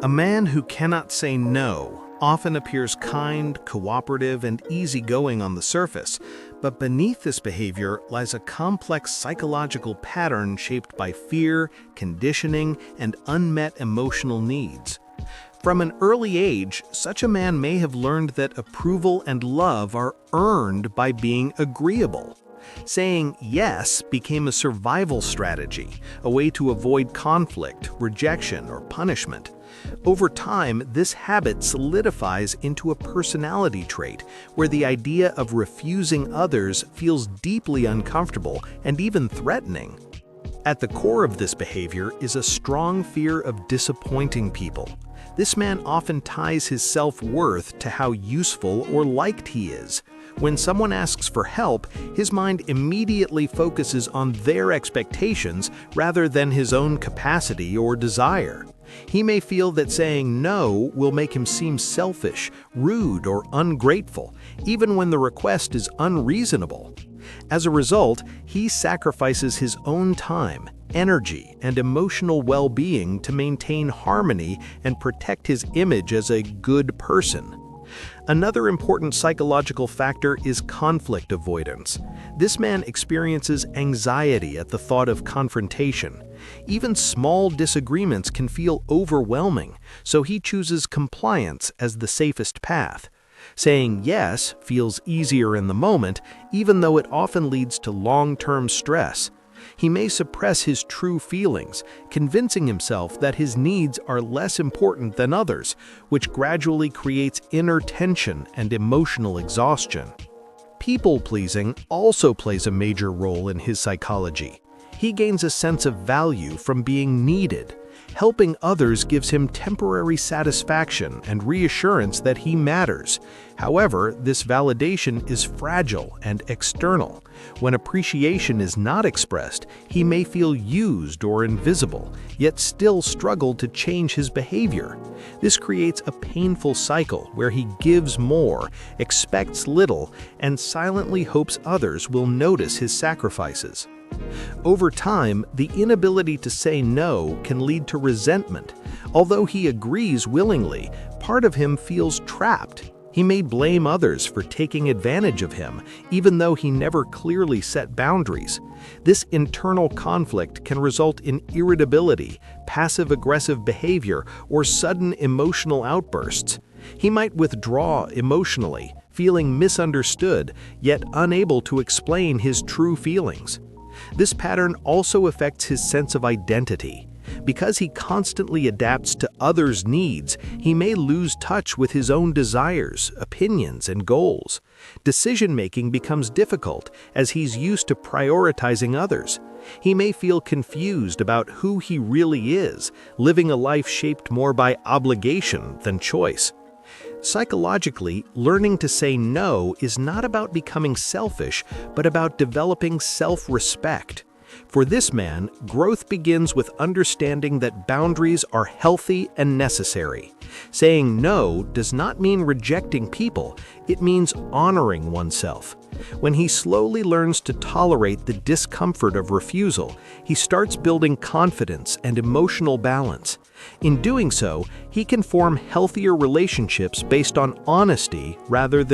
A man who cannot say no often appears kind, cooperative, and easygoing on the surface, but beneath this behavior lies a complex psychological pattern shaped by fear, conditioning, and unmet emotional needs. From an early age, such a man may have learned that approval and love are earned by being agreeable. Saying yes became a survival strategy, a way to avoid conflict, rejection, or punishment. Over time, this habit solidifies into a personality trait where the idea of refusing others feels deeply uncomfortable and even threatening. At the core of this behavior is a strong fear of disappointing people. This man often ties his self-worth to how useful or liked he is. When someone asks for help, his mind immediately focuses on their expectations rather than his own capacity or desire. He may feel that saying no will make him seem selfish, rude, or ungrateful, even when the request is unreasonable. As a result, he sacrifices his own time, energy, and emotional well-being to maintain harmony and protect his image as a good person. Another important psychological factor is conflict avoidance. This man experiences anxiety at the thought of confrontation. Even small disagreements can feel overwhelming, so he chooses compliance as the safest path. Saying yes feels easier in the moment, even though it often leads to long-term stress. He may suppress his true feelings, convincing himself that his needs are less important than others, which gradually creates inner tension and emotional exhaustion. People-pleasing also plays a major role in his psychology. He gains a sense of value from being needed. Helping others gives him temporary satisfaction and reassurance that he matters. However, this validation is fragile and external. When appreciation is not expressed, he may feel used or invisible, yet still struggle to change his behavior. This creates a painful cycle where he gives more, expects little, and silently hopes others will notice his sacrifices. Over time, the inability to say no can lead to resentment. Although he agrees willingly, part of him feels trapped. He may blame others for taking advantage of him, even though he never clearly set boundaries. This internal conflict can result in irritability, passive-aggressive behavior, or sudden emotional outbursts. He might withdraw emotionally, feeling misunderstood, yet unable to explain his true feelings. This pattern also affects his sense of identity. Because he constantly adapts to others' needs, he may lose touch with his own desires, opinions, and goals. Decision-making becomes difficult as he's used to prioritizing others. He may feel confused about who he really is, living a life shaped more by obligation than choice. Psychologically, learning to say no is not about becoming selfish, but about developing self-respect. For this man, growth begins with understanding that boundaries are healthy and necessary. Saying no does not mean rejecting people, it means honoring oneself. When he slowly learns to tolerate the discomfort of refusal, he starts building confidence and emotional balance. In doing so, he can form healthier relationships based on honesty rather than